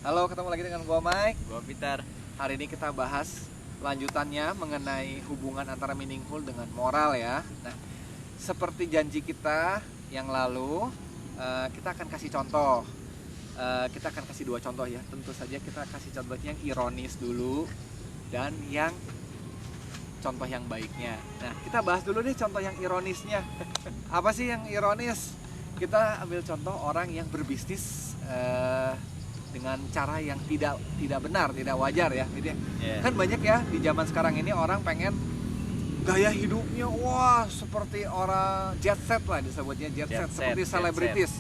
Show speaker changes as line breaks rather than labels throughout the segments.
Halo, ketemu lagi dengan gua Mike.
Gua Peter.
Hari ini kita bahas lanjutannya mengenai hubungan antara meaningful dengan moral ya. Nah, seperti janji kita yang lalu, kita akan kasih contoh. Kita akan kasih dua contoh ya. Tentu saja kita kasih contohnya yang ironis dulu dan yang contoh yang baiknya. Nah, kita bahas dulu nih contoh yang ironisnya. Apa sih yang ironis? Kita ambil contoh orang yang berbisnis dengan cara yang tidak benar, tidak wajar ya, gitu ya.
Yeah.
Kan banyak ya di zaman sekarang ini orang pengen gaya hidupnya wah seperti orang jet set lah disebutnya jet set, seperti selebritis,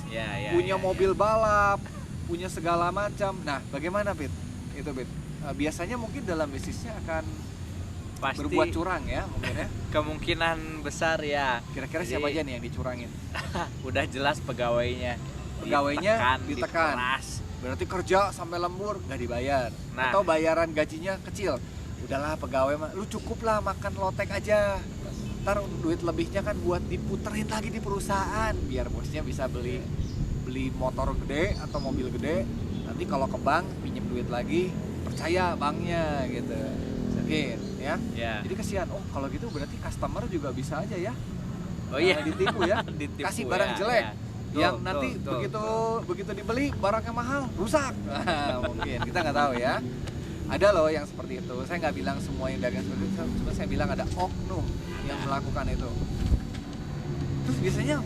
punya mobil balap, punya segala macam. Nah, bagaimana Pit? Itu Pit. Biasanya mungkin dalam bisnisnya akan
Pasti
berbuat curang ya mungkin ya.
Kemungkinan besar ya.
Kira-kira siapa aja nih yang dicurangin?
Udah jelas pegawainya
ditekan. Berarti kerja sampai lembur nggak dibayar.
Nah.
Atau bayaran gajinya kecil. Udahlah pegawai mah, lu cukup lah makan lotek aja. Ntar duit lebihnya kan buat diputerin lagi di perusahaan biar bosnya bisa beli motor gede atau mobil gede. Nanti kalau ke bank pinjem duit lagi, percaya banknya gitu. Mungkin ya.
Yeah.
Jadi kasihan. Oh, kalau gitu berarti customer juga bisa aja ya.
Oh iya,
ditipu ya.
ditipu
Kasih barang
ya,
jelek.
ya.
Yang nanti begitu dibeli barangnya mahal rusak. Nah, mungkin kita nggak tahu ya. Ada loh yang seperti itu. Saya nggak bilang semua yang dagang seperti itu, cuma saya bilang ada oknum yang melakukan itu. Terus biasanya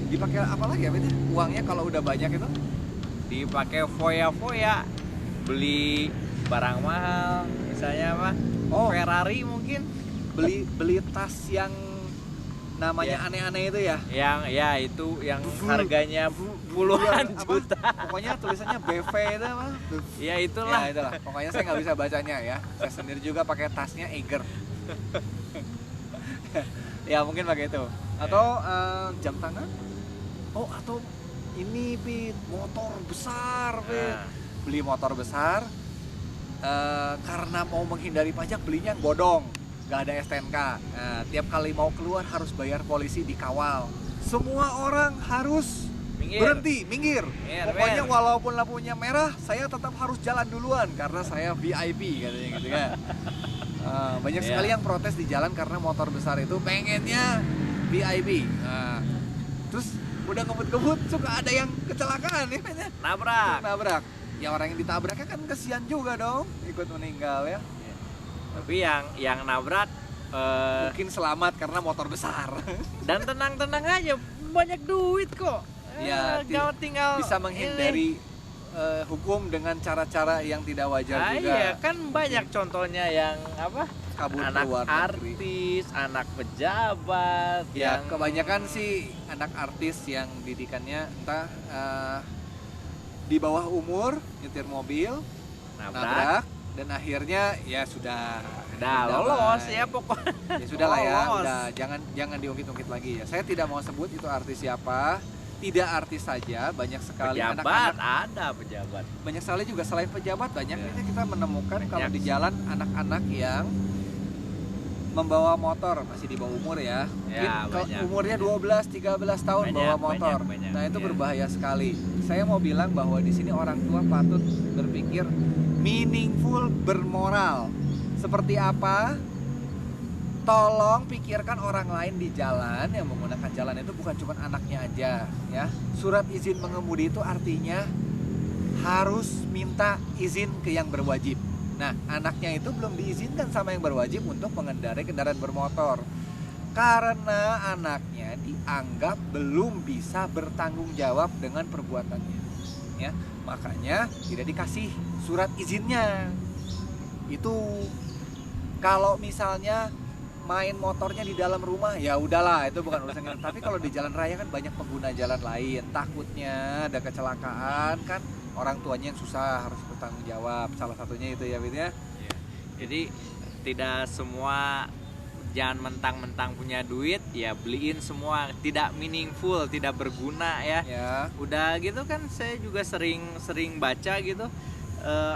dipakai apa lagi ya Bete? Uangnya kalau udah banyak itu
Dipakai foya-foya, beli barang mahal, misalnya apa?
Oh.
Ferrari mungkin.
beli tas yang namanya
Yeah.
aneh-aneh itu ya.
Yang ya itu yang harganya puluhan
Apa?
juta.
Pokoknya tulisannya BV itu apa?
Ya itulah.
Ya itulah. Pokoknya saya nggak bisa bacanya ya. Saya sendiri juga pakai tasnya Eiger. Ya mungkin pakai itu. Atau jam tangan? Oh atau ini Pit, motor besar Pit.
Nah.
Beli motor besar karena mau menghindari pajak belinya yang bodong, nggak ada STNK. Nah, tiap kali mau keluar harus bayar polisi, dikawal. Semua orang harus berhenti, minggir. Pokoknya walaupun lampunya merah, saya tetap harus jalan duluan karena saya VIP katanya gitu kan. Banyak sekali yang protes di jalan karena motor besar itu pengennya VIP. Terus udah ngebut-ngebut suka ada yang kecelakaan ya, nabrak. Ya orang yang ditabraknya kan kesian juga dong, ikut meninggal ya.
Tapi yang nabrak
Mungkin selamat karena motor besar.
dan tenang-tenang aja, banyak duit kok.
Ya,
Tinggal
bisa menghindari hukum dengan cara-cara yang tidak wajar juga.
Iya, kan banyak contohnya yang apa?
Kabur
Anak
keluar negeri.
artis, anak pejabat
Ya,
yang
kebanyakan sih anak artis yang didikannya entah di bawah umur nyetir mobil, nabrak dan akhirnya ya sudah
lolos ya pokoknya.
Ya sudah lah ya,
Lolos.
udah jangan diungkit-ungkit lagi ya. Saya tidak mau sebut itu artis siapa. Tidak artis saja, banyak sekali
Pejabat
anak-anak.
ada pejabat.
Banyak sekali juga selain pejabat banyak
Ya.
kita menemukan
Banyak.
kalau di jalan anak-anak yang membawa motor masih di bawah umur ya. Mungkin
Ya,
kalau
banyak.
umurnya 12-13 tahun
Banyak,
bawa motor.
banyak,
Nah, itu
ya.
berbahaya sekali. Saya mau bilang bahwa di sini orang tua patut berpikir meaningful, bermoral. Seperti apa? Tolong pikirkan orang lain di jalan yang menggunakan jalan itu bukan cuma anaknya aja ya. Surat izin mengemudi itu artinya harus minta izin ke yang berwajib. Nah, anaknya itu belum diizinkan sama yang berwajib untuk mengendarai kendaraan bermotor karena anaknya dianggap belum bisa bertanggung jawab dengan perbuatannya. Ya, makanya tidak dikasih surat izinnya. Itu kalau misalnya main motornya di dalam rumah ya udahlah itu bukan urusan kita. Tapi kalau di jalan raya kan banyak pengguna jalan lain, takutnya ada kecelakaan kan orang tuanya yang susah harus bertanggung jawab. Salah satunya itu ya Bit ya.
Jadi tidak semua, jangan mentang-mentang punya duit ya beliin semua, tidak meaningful, tidak berguna ya.
Ya.
Udah gitu kan saya juga sering baca gitu,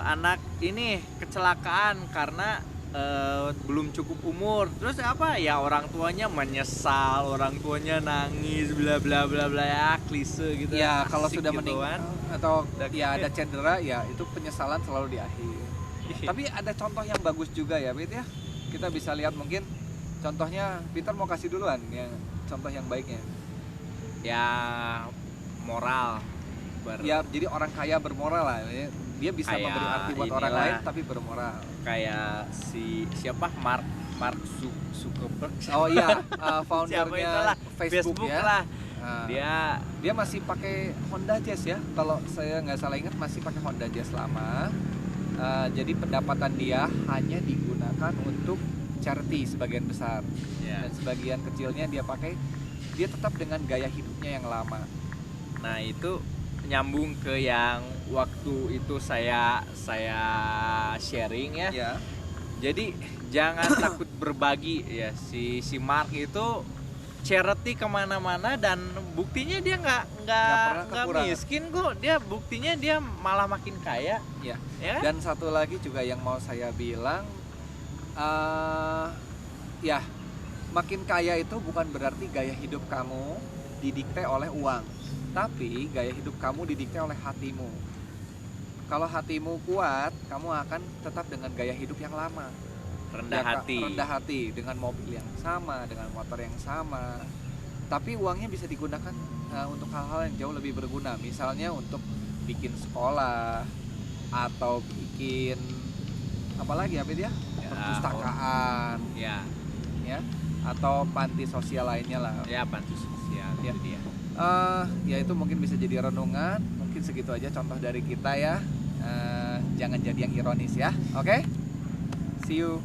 anak ini kecelakaan karena belum cukup umur, terus apa ya, orang tuanya menyesal, orang tuanya nangis, bla bla bla bla, ya klise gitu
Ya kalau
asik
sudah
gitu
meninggal
kan.
atau
Udah
ya
gitu.
ada cedera, ya itu penyesalan selalu di akhir. Tapi ada contoh yang bagus juga ya, Pit ya. Kita bisa lihat mungkin contohnya. Peter mau kasih duluan yang contoh yang baiknya.
Ya moral
Ya jadi orang kaya bermoral lah. Dia bisa
Kayak
memberi arti buat orang
inilah.
lain tapi bermoral.
kayak siapa Mark Zuckerberg.
Oh iya,
Siapa
foundernya
itulah,
Facebook ya.
lah.
Nah,
Dia
dia masih pakai Honda Jazz ya. Kalau saya nggak salah ingat masih pakai Honda Jazz lama. Jadi pendapatan dia hanya digunakan untuk charity sebagian besar,
ya.
dan sebagian kecilnya dia pakai. Dia tetap dengan gaya hidupnya yang lama.
Nah itu nyambung ke yang waktu itu saya sharing ya.
Ya.
Jadi jangan takut berbagi ya. Si Mark itu charity kemana-mana, dan buktinya dia
pernah
nggak
kekurangan.
miskin kok. Dia buktinya dia malah makin kaya.
Ya.
Ya kan?
Dan satu lagi juga yang mau saya bilang, ya makin kaya itu bukan berarti gaya hidup kamu didikte oleh uang, tapi gaya hidup kamu didikte oleh hatimu. Kalau hatimu kuat, kamu akan tetap dengan gaya hidup yang lama.
rendah
Ya, Kak,
hati.
rendah hati dengan mobil yang sama, dengan motor yang sama. Tapi uangnya bisa digunakan untuk hal-hal yang jauh lebih berguna. Misalnya untuk bikin sekolah atau bikin apa lagi apa dia?
Ya,
Perpustakaan,
Ya,
ya, atau panti sosial lainnya lah.
ya panti sosial
Ya.
itu dia.
Ya itu mungkin bisa jadi renungan. Mungkin segitu aja contoh dari kita ya. Jangan jadi yang ironis ya. Oke? See you.